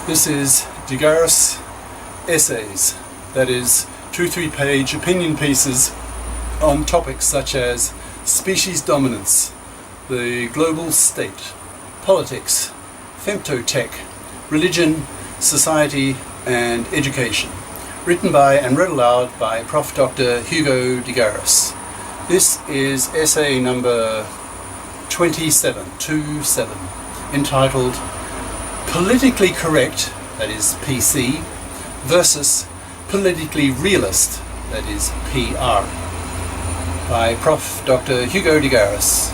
This is GARIS Essays, that is 2-3-page opinion pieces on topics such as species dominance, the global state, politics, femtotech, religion, society and education, written by and read aloud by Prof. Dr. Hugo de Garis. This is essay number 27, entitled Politically Correct, that is PC, versus Politically Realist, that is PR, by Prof. Dr. Hugo de Garis.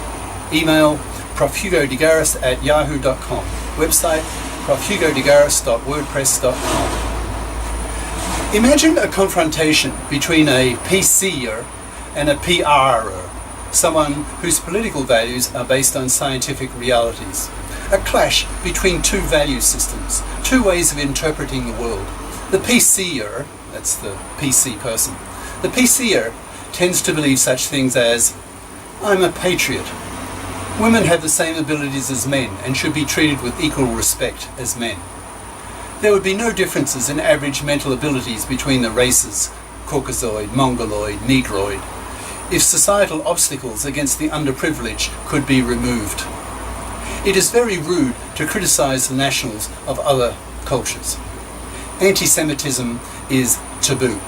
Email profhugodegaris@yahoo.com. Website profhugodegaris.wordpress.com. Imagine a confrontation between a PCer and a PRer, someone whose political values are based on scientific realities. A clash between two value systems, two ways of interpreting the world. The PCer, that's the PC person, the PCer tends to believe such things as, I'm a patriot. Women have the same abilities as men and should be treated with equal respect as men. There would be no differences in average mental abilities between the races, Caucasoid, Mongoloid, Negroid, if societal obstacles against the underprivileged could be removed. It is very rude to criticize the nationals of other cultures. Anti-Semitism is taboo.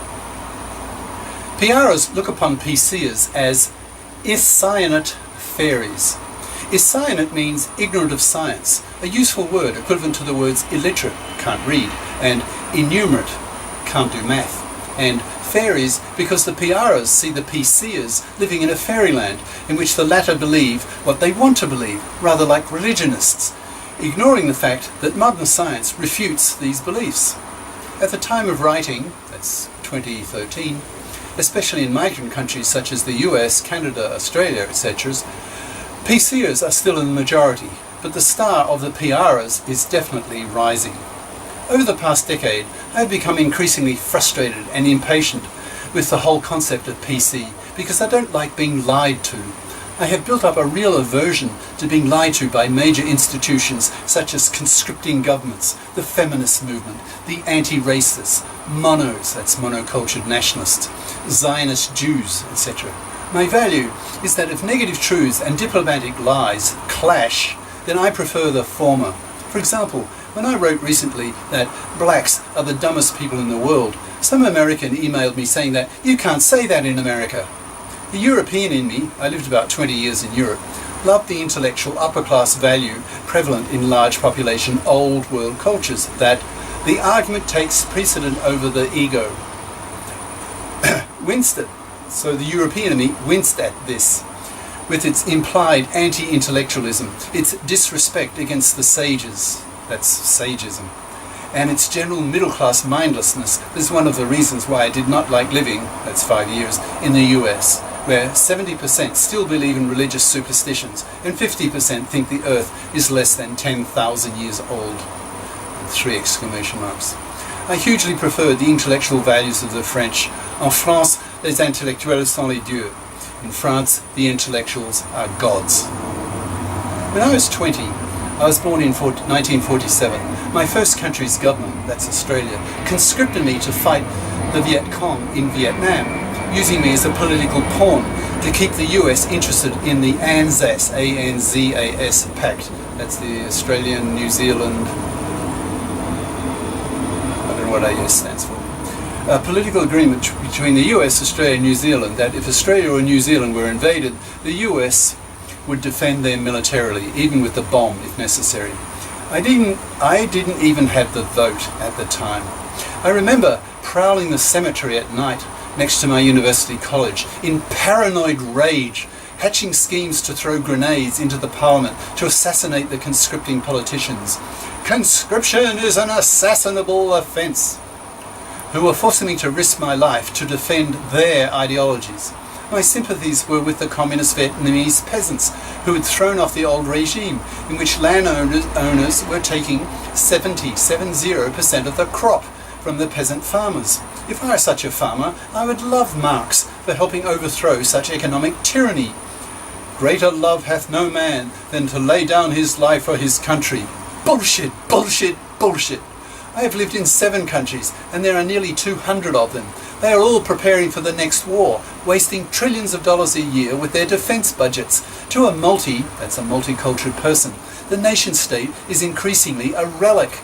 PRers look upon PCers as iscyanate fairies. Iscyanate means ignorant of science, a useful word equivalent to the words illiterate, can't read, and innumerate, can't do math, and fairies because the PRers see the PCers living in a fairyland in which the latter believe what they want to believe, rather like religionists, ignoring the fact that modern science refutes these beliefs. At the time of writing, that's 2013, especially in migrant countries such as the US, Canada, Australia, etc., PCers are still in the majority, but the star of the PRers is definitely rising. Over the past decade, I have become increasingly frustrated and impatient with the whole concept of PC because I don't like being lied to. I have built up a real aversion to being lied to by major institutions such as conscripting governments, the feminist movement, the anti-racists, monos, that's monocultured nationalists, Zionist Jews, etc. My value is that if negative truths and diplomatic lies clash, then I prefer the former. For example, when I wrote recently that blacks are the dumbest people in the world, some American emailed me saying that you can't say that in America. The European in me, I lived about 20 years in Europe, loved the intellectual upper-class value prevalent in large population old world cultures, that the argument takes precedent over the ego. Winced at, so the European in me winced at this, with its implied anti-intellectualism, its disrespect against the sages, that's sageism, and its general middle-class mindlessness. This is one of the reasons why I did not like living, that's 5 years, in the US, where 70% still believe in religious superstitions and 50% think the earth is less than 10,000 years old. 3 exclamation marks. I hugely preferred the intellectual values of the French. En France, les intellectuels sont les dieux. In France, the intellectuals are gods. When I was 20, I was born in 1947. My first country's government, that's Australia, conscripted me to fight the Viet Cong in Vietnam, using me as a political pawn to keep the US interested in the ANZAS, A-N-Z-A-S Pact. That's the Australian, New Zealand, I don't know what AS stands for. A political agreement between the US, Australia and New Zealand that if Australia or New Zealand were invaded, the US would defend them militarily, even with the bomb if necessary. I didn't even have the vote at the time. I remember prowling the cemetery at night next to my university college in paranoid rage, hatching schemes to throw grenades into the parliament to assassinate the conscripting politicians. Conscription is an assassinable offence, who were forcing me to risk my life to defend their ideologies. My sympathies were with the communist Vietnamese peasants who had thrown off the old regime in which landowners were taking 70% of the crop from the peasant farmers. If I were such a farmer, I would love Marx for helping overthrow such economic tyranny. Greater love hath no man than to lay down his life for his country. Bullshit, bullshit, bullshit. I have lived in 7 countries, and there are nearly 200 of them. They are all preparing for the next war, wasting trillions of dollars a year with their defence budgets. To a that's a multicultural person, the nation state is increasingly a relic.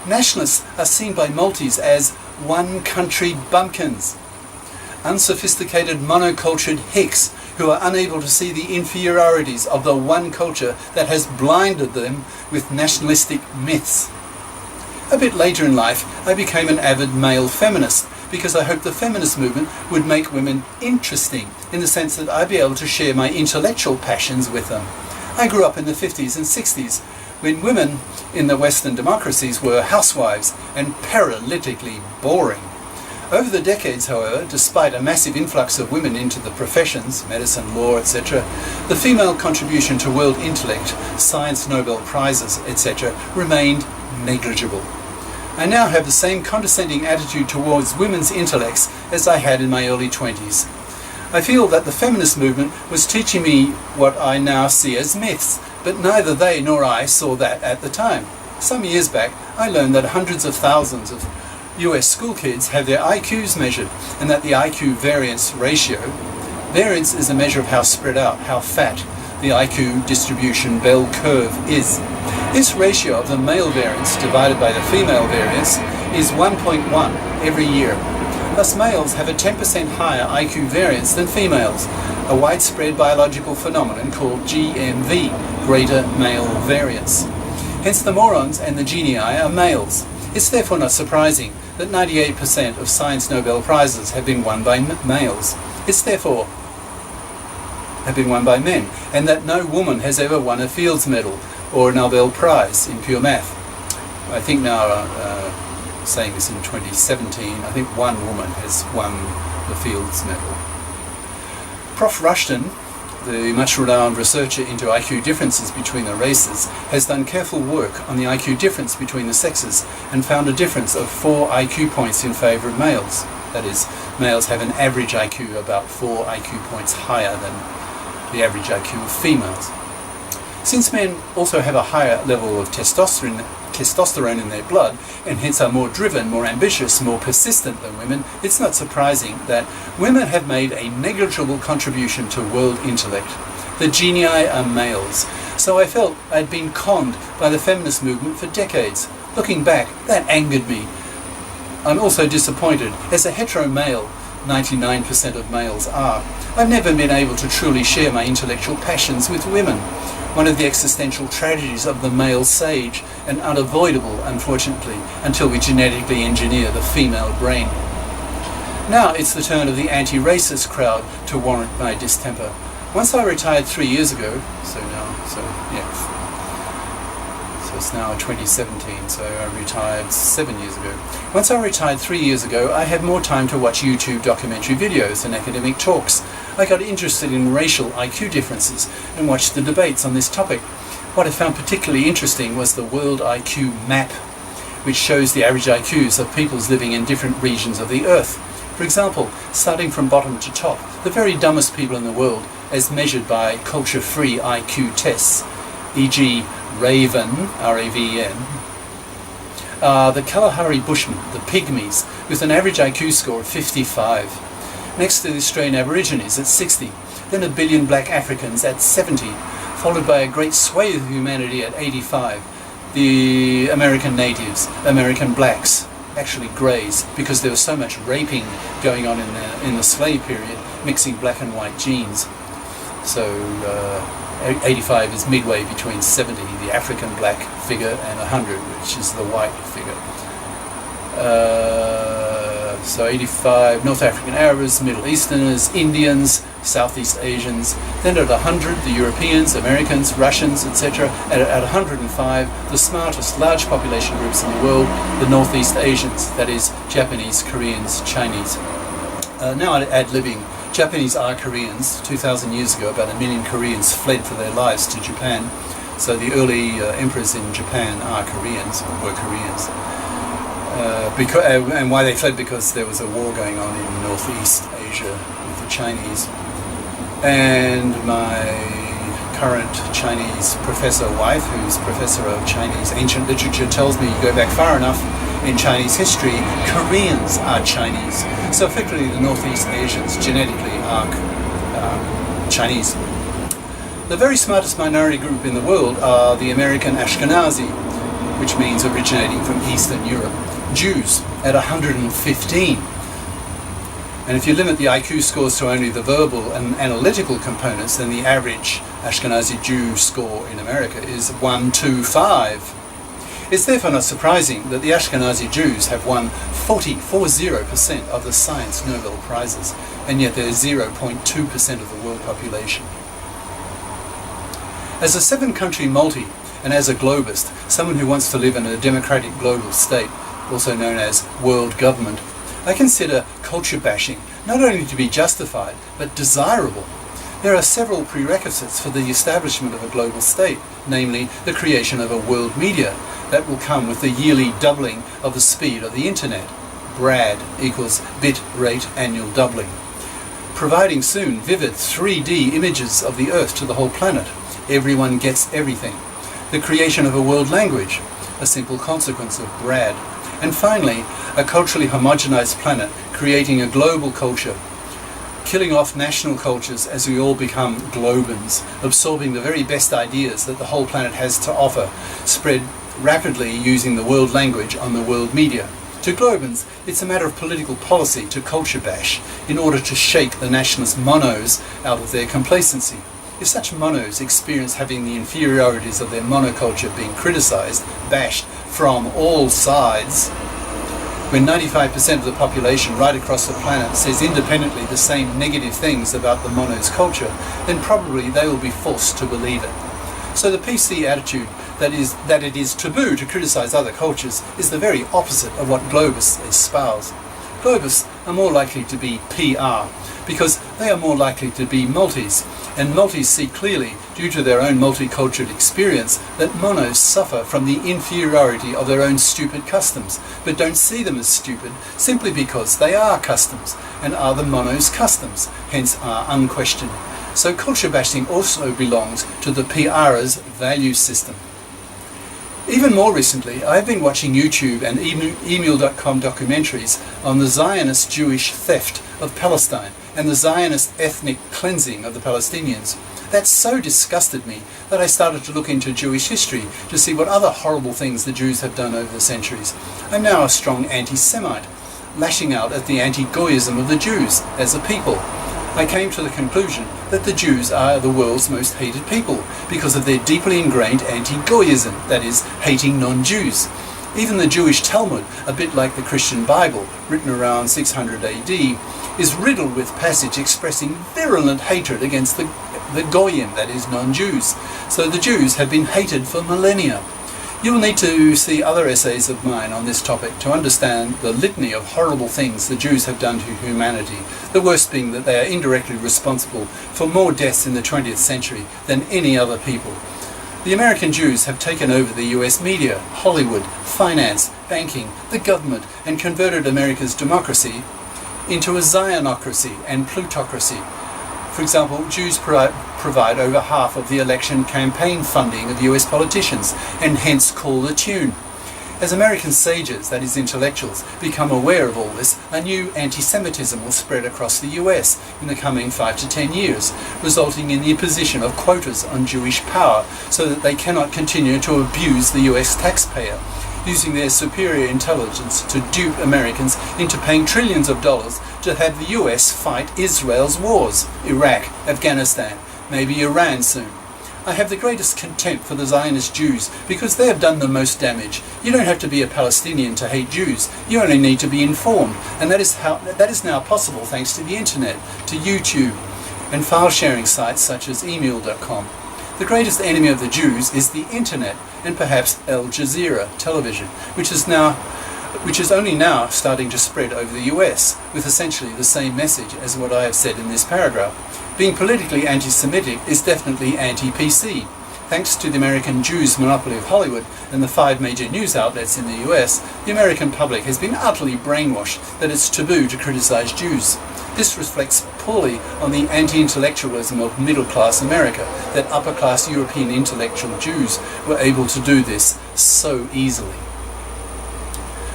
Nationalists are seen by multis as one-country bumpkins, unsophisticated monocultured hicks who are unable to see the inferiorities of the one culture that has blinded them with nationalistic myths. A bit later in life, I became an avid male feminist because I hoped the feminist movement would make women interesting in the sense that I'd be able to share my intellectual passions with them. I grew up in the 50s and 60s when women in the Western democracies were housewives and paralytically boring. Over the decades, however, despite a massive influx of women into the professions, medicine, law, etc., the female contribution to world intellect, science Nobel Prizes, etc., remained negligible. I now have the same condescending attitude towards women's intellects as I had in my early 20s. I feel that the feminist movement was teaching me what I now see as myths, but neither they nor I saw that at the time. Some years back, I learned that hundreds of thousands of US school kids have their IQs measured, and that the IQ variance ratio, variance is a measure of how spread out, how fat the IQ distribution bell curve is. This ratio of the male variance divided by the female variance is 1.1 every year. Thus males have a 10% higher IQ variance than females, a widespread biological phenomenon called GMV, greater male variance. Hence the morons and the genii are males. It's therefore not surprising that 98% of science Nobel Prizes have been won by males. It's therefore have been won by men, and that no woman has ever won a Fields Medal or a Nobel Prize in pure math. I think now, saying this in 2017, I think one woman has won the Fields Medal. Prof. Rushton, the much-renowned researcher into IQ differences between the races, has done careful work on the IQ difference between the sexes and found a difference of 4 IQ points in favour of males. That is, males have an average IQ about 4 IQ points higher than the average IQ of females. Since men also have a higher level of testosterone in their blood, and hence are more driven, more ambitious, more persistent than women, it's not surprising that women have made a negligible contribution to world intellect. The genii are males. So I felt I'd been conned by the feminist movement for decades. Looking back, that angered me. I'm also disappointed. As a hetero male, 99% of males are, I've never been able to truly share my intellectual passions with women. One of the existential tragedies of the male sage, and unavoidable, unfortunately, until we genetically engineer the female brain. Now it's the turn of the anti-racist crowd to warrant my distemper. Once I retired 3 years ago, so it's now 2017, so I retired 7 years ago. Once I retired 3 years ago, I had more time to watch YouTube documentary videos and academic talks. I got interested in racial IQ differences and watched the debates on this topic. What I found particularly interesting was the World IQ Map, which shows the average IQs of peoples living in different regions of the Earth. For example, starting from bottom to top, the very dumbest people in the world, as measured by culture-free IQ tests, e.g. Raven, R-A-V-E-N, the Kalahari Bushmen, the Pygmies, with an average IQ score of 55. Next to the Australian Aborigines at 60, then 1 billion black Africans at 70, followed by a great swathe of humanity at 85. The American natives, American blacks, actually greys, because there was so much raping going on in the slave period, mixing black and white genes. So 85 is midway between 70, the African black figure, and 100, which is the white figure. So 85, North African Arabs, Middle Easterners, Indians, Southeast Asians. Then at 100, the Europeans, Americans, Russians, etc. At 105, the smartest large population groups in the world, the Northeast Asians, that is, Japanese, Koreans, Chinese. Now ad-libbing. Japanese are Koreans. 2,000 years ago, about 1 million Koreans fled for their lives to Japan. So the early emperors in Japan are Koreans, or were Koreans. And why they fled? Because there was a war going on in Northeast Asia with the Chinese. And my current Chinese professor wife, who's professor of Chinese ancient literature, tells me you go back far enough in Chinese history, Koreans are Chinese. So effectively the Northeast Asians genetically are Chinese. The very smartest minority group in the world are the American Ashkenazi, which means originating from Eastern Europe. Jews at 115. And if you limit the IQ scores to only the verbal and analytical components, then the average Ashkenazi Jew score in America is 125. It's therefore not surprising that the Ashkenazi Jews have won 40% of the Science Nobel Prizes, and yet they're 0.2% of the world population. As a seven-country multi, and as a globist, someone who wants to live in a democratic global state, also known as world government, I consider culture bashing not only to be justified, but desirable. There are several prerequisites for the establishment of a global state, namely the creation of a world media that will come with the yearly doubling of the speed of the internet. BRAD equals bit rate annual doubling. Providing soon vivid 3D images of the Earth to the whole planet. Everyone gets everything. The creation of a world language, a simple consequence of BRAD. And finally, a culturally homogenized planet, creating a global culture, killing off national cultures as we all become globans, absorbing the very best ideas that the whole planet has to offer, spread rapidly using the world language on the world media. To globans, it's a matter of political policy to culture bash in order to shake the nationalist monos out of their complacency. If such monos experience having the inferiorities of their monoculture being criticized, bashed from all sides, when 95% of the population right across the planet says independently the same negative things about the mono's culture, then probably they will be forced to believe it. So the PC attitude that it is taboo to criticize other cultures is the very opposite of what globists espouse. Globists are more likely to be PR because they are more likely to be multis, and multis see clearly, due to their own multicultural experience, that monos suffer from the inferiority of their own stupid customs, but don't see them as stupid simply because they are customs, and are the monos' customs, hence are unquestioned. So culture bashing also belongs to the PR's value system. Even more recently, I've been watching YouTube and email.com documentaries on the Zionist Jewish theft of Palestine and the Zionist ethnic cleansing of the Palestinians. That so disgusted me that I started to look into Jewish history to see what other horrible things the Jews have done over the centuries. I'm now a strong anti-Semite, lashing out at the anti-Goyism of the Jews as a people. I came to the conclusion that the Jews are the world's most hated people because of their deeply ingrained anti-Goyism, that is, hating non-Jews. Even the Jewish Talmud, a bit like the Christian Bible, written around 600 AD, is riddled with passage expressing virulent hatred against the Goyim, that is, non-Jews. So the Jews have been hated for millennia. You will need to see other essays of mine on this topic to understand the litany of horrible things the Jews have done to humanity, the worst being that they are indirectly responsible for more deaths in the 20th century than any other people. The American Jews have taken over the US media, Hollywood, finance, banking, the government, and converted America's democracy into a Zionocracy and plutocracy. For example, Jews provide over half of the election campaign funding of US politicians, and hence call the tune. As American sages, that is intellectuals, become aware of all this, a new anti-Semitism will spread across the US in the coming 5 to 10 years, resulting in the imposition of quotas on Jewish power so that they cannot continue to abuse the US taxpayer, using their superior intelligence to dupe Americans into paying trillions of dollars to have the US fight Israel's wars, Iraq, Afghanistan, maybe Iran soon. I have the greatest contempt for the Zionist Jews because they have done the most damage. You don't have to be a Palestinian to hate Jews. You only need to be informed, and that is now possible thanks to the internet, to YouTube, and file sharing sites such as email.com. The greatest enemy of the Jews is the internet, and perhaps Al Jazeera television, which is only now starting to spread over the US, with essentially the same message as what I have said in this paragraph. Being politically anti-Semitic is definitely anti-PC. Thanks to the American Jews' monopoly of Hollywood and the 5 major news outlets in the US, the American public has been utterly brainwashed that it's taboo to criticize Jews. This reflects poorly on the anti-intellectualism of middle-class America, that upper-class European intellectual Jews were able to do this so easily.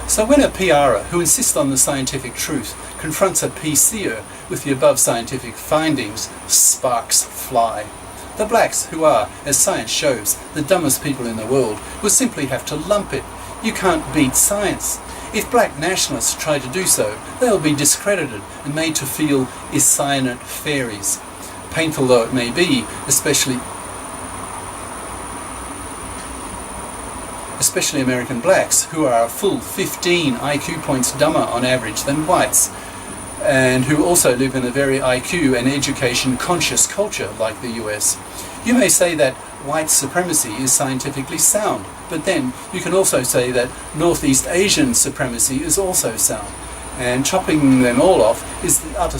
So when a PRer who insists on the scientific truth confronts a PCer with the above scientific findings, sparks fly. The blacks, who are, as science shows, the dumbest people in the world, will simply have to lump it. You can't beat science. If black nationalists try to do so, they'll be discredited and made to feel is-cyanate fairies. Painful though it may be, especially American blacks, who are a full 15 IQ points dumber on average than whites, and who also live in a very IQ and education conscious culture like the US. You may say that white supremacy is scientifically sound, but then you can also say that Northeast Asian supremacy is also sound, and chopping them all off is the utter